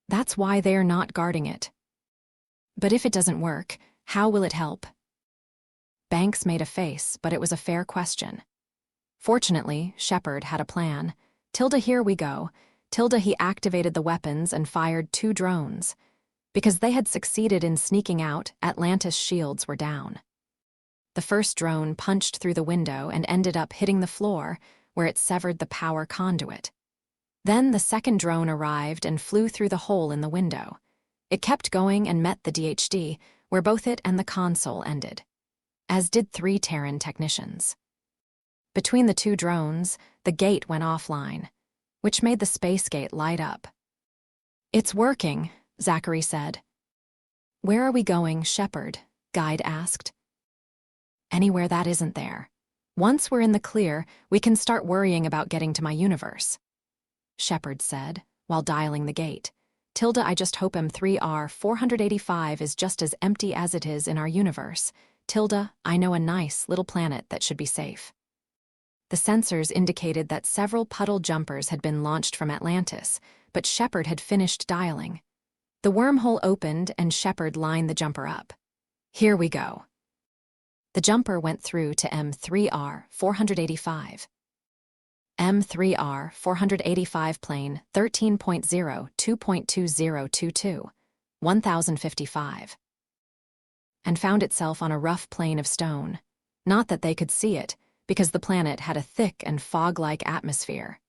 "That's why they're not guarding it." "But if it doesn't work, how will it help?" Banks made a face, but it was a fair question. Fortunately, Shepard had a plan. Here we go. He activated the weapons and fired 2 drones. Because they had succeeded in sneaking out, Atlantis' shields were down. The first drone punched through the window and ended up hitting the floor, where it severed the power conduit. Then the second drone arrived and flew through the hole in the window. It kept going and met the DHD, where both it and the console ended. As did 3 Terran technicians. Between the 2 drones, the gate went offline, which made the space gate light up. "It's working," Zachary said. "Where are we going, Shepard?" Guide asked. "Anywhere that isn't there. Once we're in the clear, we can start worrying about getting to my universe," Shepard said, while dialing the gate. "I just hope M3R 485 is just as empty as it is in our universe. I know a nice little planet that should be safe." The sensors indicated that several puddle jumpers had been launched from Atlantis, but Shepard had finished dialing. The wormhole opened and Shepard lined the jumper up. "Here we go." The jumper went through to M3R 485. M3R 485 plane 13.0-2.2022, 1055. And found itself on a rough plain of stone. Not that they could see it, because the planet had a thick and fog-like atmosphere.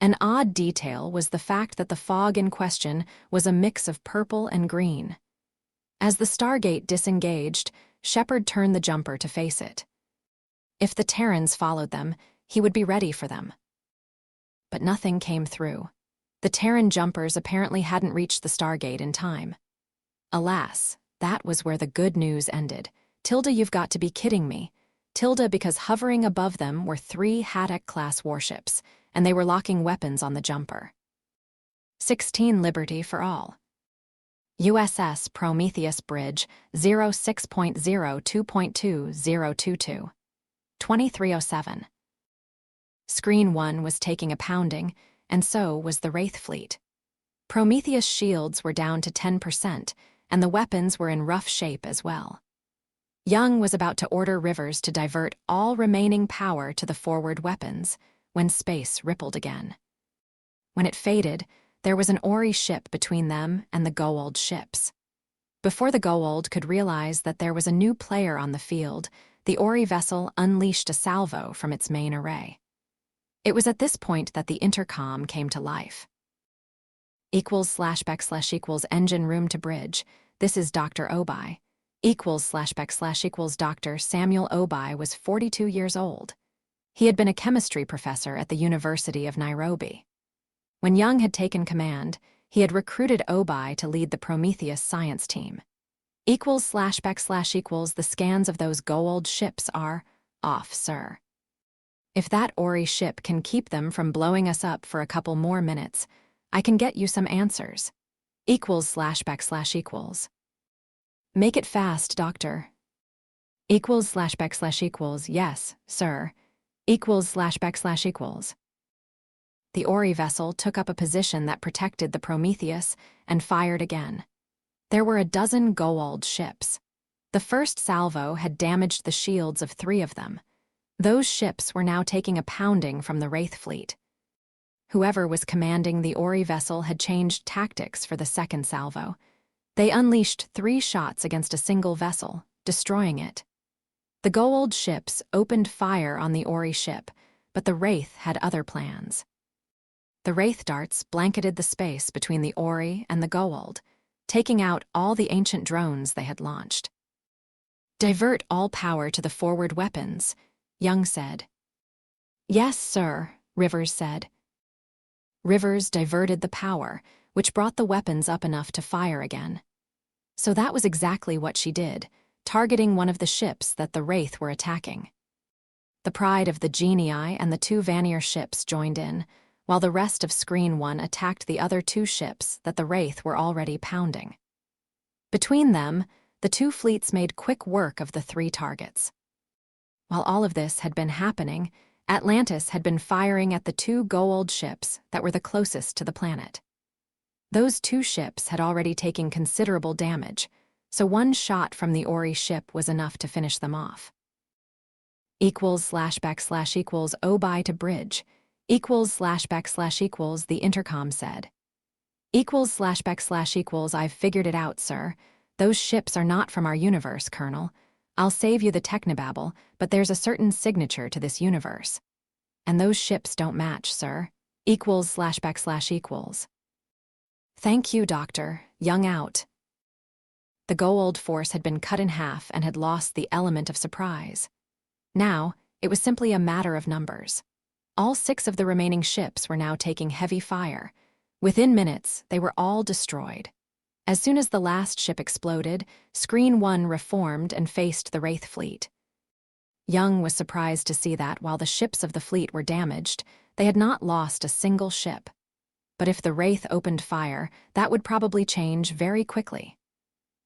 An odd detail was the fact that the fog in question was a mix of purple and green. As the Stargate disengaged, Shepard turned the jumper to face it. If the Terrans followed them, he would be ready for them. But nothing came through. The Terran jumpers apparently hadn't reached the Stargate in time. Alas, that was where the good news ended. You've got to be kidding me. Because hovering above them were 3 Haddock-class warships, and they were locking weapons on the jumper. 16 Liberty for all. USS Prometheus Bridge 06.02.2022. 2307. Screen 1 was taking a pounding, and so was the Wraith fleet. Prometheus' shields were down to 10%, and the weapons were in rough shape as well. Young was about to order Rivers to divert all remaining power to the forward weapons when space rippled again. When it faded, there was an Ori ship between them and the Goa'uld ships. Before the Goa'uld could realize that there was a new player on the field, the Ori vessel unleashed a salvo from its main array. It was at this point that the intercom came to life. // engine room to bridge. This is Dr. Obai. // Dr. Samuel Obai was 42 years old. He had been a chemistry professor at the University of Nairobi. When Young had taken command, he had recruited Obai to lead the Prometheus science team. // the scans of those Goa'uld ships are off, sir. If that Ori ship can keep them from blowing us up for a couple more minutes, I can get you some answers. // Make it fast, Doctor. // Yes, sir. // The Ori vessel took up a position that protected the Prometheus and fired again. There were a dozen Goa'uld ships. The first salvo had damaged the shields of 3 of them. Those ships were now taking a pounding from the Wraith fleet. Whoever was commanding the Ori vessel had changed tactics for the second salvo. They unleashed 3 shots against a single vessel, destroying it. The Goa'uld ships opened fire on the Ori ship, but the Wraith had other plans. The Wraith darts blanketed the space between the Ori and the Goa'uld, taking out all the ancient drones they had launched. Divert all power to the forward weapons, Young said. Yes, sir, Rivers said. Rivers diverted the power, which brought the weapons up enough to fire again. So that was exactly what she did, targeting one of the ships that the Wraith were attacking. The Pride of the Genii and the 2 Vanir ships joined in, while the rest of Screen 1 attacked the other 2 ships that the Wraith were already pounding. Between them, the 2 fleets made quick work of the 3 targets. While all of this had been happening, Atlantis had been firing at the 2 Goa'uld ships that were the closest to the planet. Those 2 ships had already taken considerable damage, so 1 shot from the Ori ship was enough to finish them off. //Obai to bridge. // the intercom said. // I've figured it out, sir. Those ships are not from our universe, Colonel. I'll save you the technobabble, but there's a certain signature to this universe. And those ships don't match, sir. // Thank you, Doctor. Young out. The Goa'uld force had been cut in half and had lost the element of surprise. Now, it was simply a matter of numbers. All 6 of the remaining ships were now taking heavy fire. Within minutes, they were all destroyed. As soon as the last ship exploded, Screen 1 reformed and faced the Wraith fleet. Young was surprised to see that while the ships of the fleet were damaged, they had not lost a single ship. But if the Wraith opened fire, that would probably change very quickly.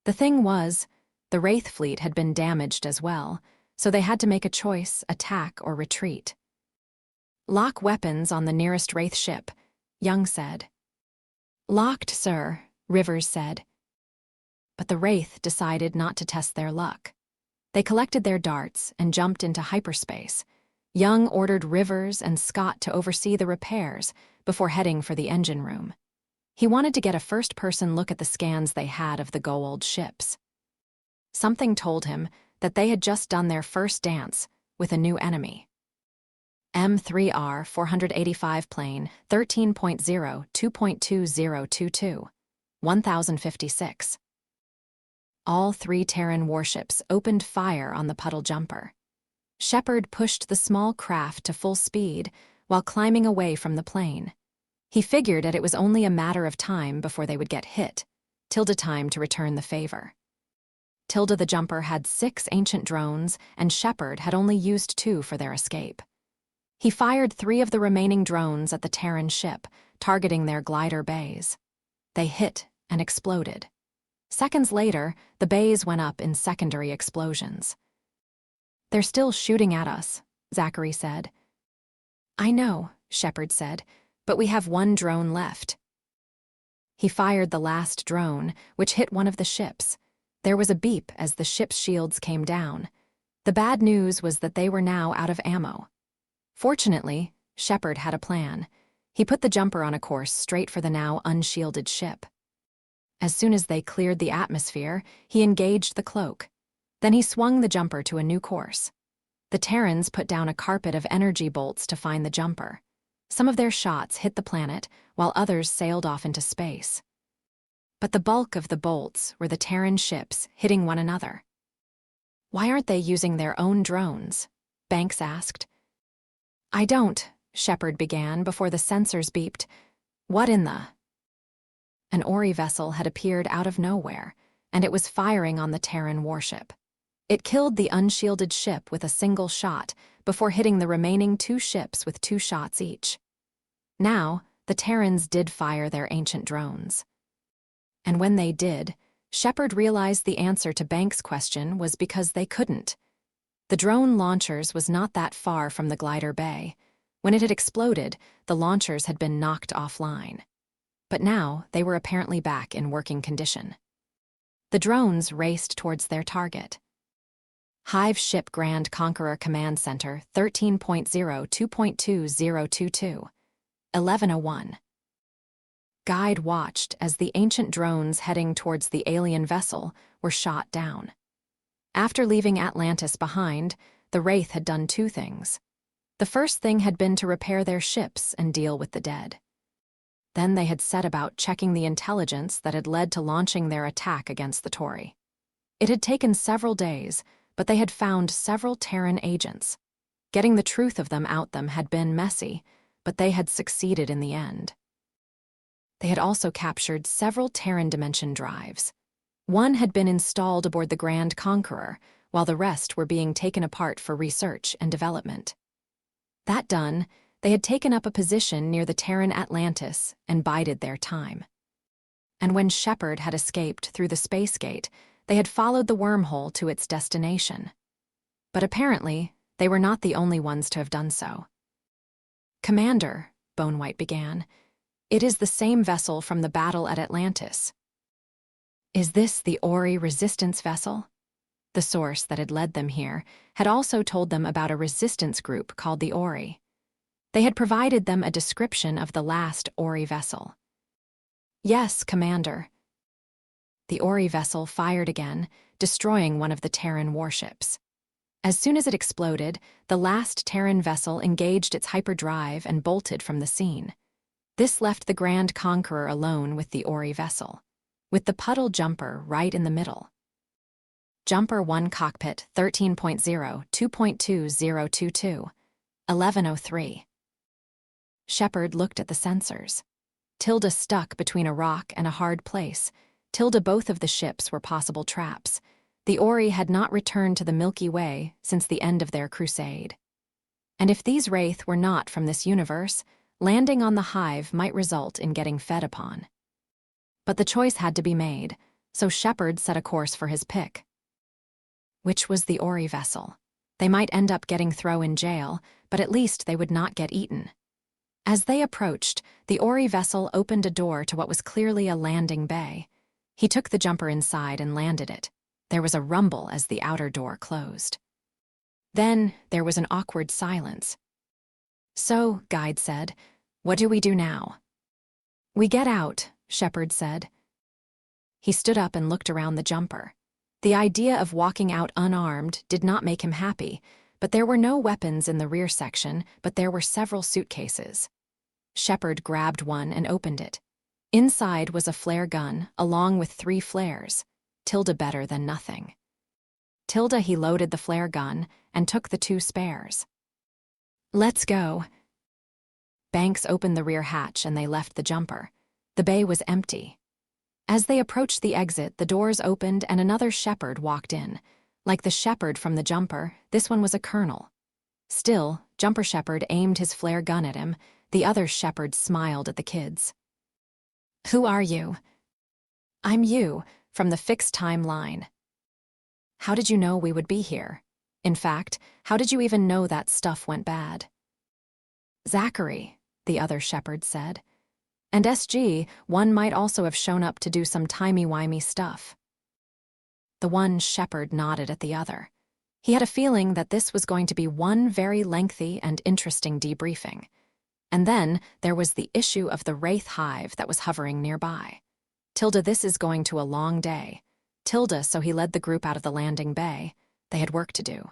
The thing was, the Wraith fleet had been damaged as well, so they had to make a choice, attack or retreat. Lock weapons on the nearest Wraith ship, Young said. Locked, sir, Rivers said. But the Wraith decided not to test their luck. They collected their darts and jumped into hyperspace. Young ordered Rivers and Scott to oversee the repairs before heading for the engine room. He wanted to get a first-person look at the scans they had of the Goa'uld ships. Something told him that they had just done their first dance with a new enemy. M3R 485 plane 13.0 2.2022 1056. All 3 Terran warships opened fire on the puddle jumper. Shepard pushed the small craft to full speed while climbing away from the plane. He figured that it was only a matter of time before they would get hit, Tilda time to return the favor. Tilda the jumper had 6 ancient drones, and Shepard had only used 2 for their escape. He fired 3 of the remaining drones at the Terran ship, targeting their glider bays. They hit and exploded. Seconds later, the bays went up in secondary explosions. "They're still shooting at us," Zachary said. "I know," Shepard said, "but we have one drone left." He fired the last drone, which hit one of the ships. There was a beep as the ship's shields came down. The bad news was that they were now out of ammo. Fortunately, Shepard had a plan. He put the jumper on a course straight for the now unshielded ship. As soon as they cleared the atmosphere, he engaged the cloak. Then he swung the jumper to a new course. The Terrans put down a carpet of energy bolts to find the jumper. Some of their shots hit the planet, while others sailed off into space. But the bulk of the bolts were the Terran ships hitting one another. "Why aren't they using their own drones?" Banks asked. "I don't," Shepard began before the sensors beeped. "What in the—" An Ori vessel had appeared out of nowhere, and it was firing on the Terran warship. It killed the unshielded ship with a single shot before hitting the remaining two ships with 2 shots each. Now, the Terrans did fire their ancient drones. And when they did, Shepard realized the answer to Banks' question was because they couldn't. The drone launchers was not that far from the glider bay. When it had exploded, the launchers had been knocked offline. But now, they were apparently back in working condition. The drones raced towards their target. Hive Ship Grand Conqueror Command Center 13.02.2022, 11:01. Guide watched as the ancient drones heading towards the alien vessel were shot down. After leaving Atlantis behind, the Wraith had done 2 things. The first thing had been to repair their ships and deal with the dead. Then they had set about checking the intelligence that had led to launching their attack against the Tory. It had taken several days, but they had found several Terran agents. Getting the truth of them out them had been messy, but they had succeeded in the end. They had also captured several Terran dimension drives. One had been installed aboard the Grand Conqueror, while the rest were being taken apart for research and development. That done, they had taken up a position near the Terran Atlantis and bided their time. And when Shepard had escaped through the space gate, they had followed the wormhole to its destination. But apparently, they were not the only ones to have done so. "Commander," Bonewhite began, "it is the same vessel from the battle at Atlantis." "Is this the Ori resistance vessel?" The source that had led them here had also told them about a resistance group called the Ori. They had provided them a description of the last Ori vessel. "Yes, Commander." The Ori vessel fired again, destroying one of the Terran warships. As soon as it exploded, the last Terran vessel engaged its hyperdrive and bolted from the scene. This left the Grand Conqueror alone with the Ori vessel, with the puddle jumper right in the middle. Jumper 1 Cockpit 13.02.2022, 11:03. Shepard looked at the sensors. Tilda stuck between a rock and a hard place. Tilda both of the ships were possible traps. The Ori had not returned to the Milky Way since the end of their crusade. And if these Wraith were not from this universe, landing on the Hive might result in getting fed upon. But the choice had to be made, so Shepard set a course for his pick. Which was the Ori vessel? They might end up getting thrown in jail, but at least they would not get eaten. As they approached, the Ori vessel opened a door to what was clearly a landing bay. He took the jumper inside and landed it. There was a rumble as the outer door closed. Then there was an awkward silence. "So," Guide said, "what do we do now?" "We get out," Shepard said. He stood up and looked around the jumper. The idea of walking out unarmed did not make him happy, but there were no weapons in the rear section, but there were several suitcases. Shepard grabbed one and opened it. Inside was a flare gun, along with 3 flares. Tilda better than nothing. Tilda he loaded the flare gun and took the 2 spares. "Let's go." Banks opened the rear hatch and they left the jumper. The bay was empty. As they approached the exit, the doors opened and another Shepard walked in. Like the Shepard from the jumper, this one was a colonel. Still, Jumper Shepard aimed his flare gun at him, The other Shepard smiled at the kids. "Who are you?" "I'm you, from the fixed timeline." "How did you know we would be here? In fact, how did you even know that stuff went bad?" "Zachary," the other Shepard said. "And SG, one might also have shown up to do some timey-wimey stuff." The one Shepard nodded at the other. He had a feeling that this was going to be one very lengthy and interesting debriefing. And then there was the issue of the Wraith Hive that was hovering nearby. Tilda, this is going to a long day. Tilda, so he led the group out of the landing bay. They had work to do.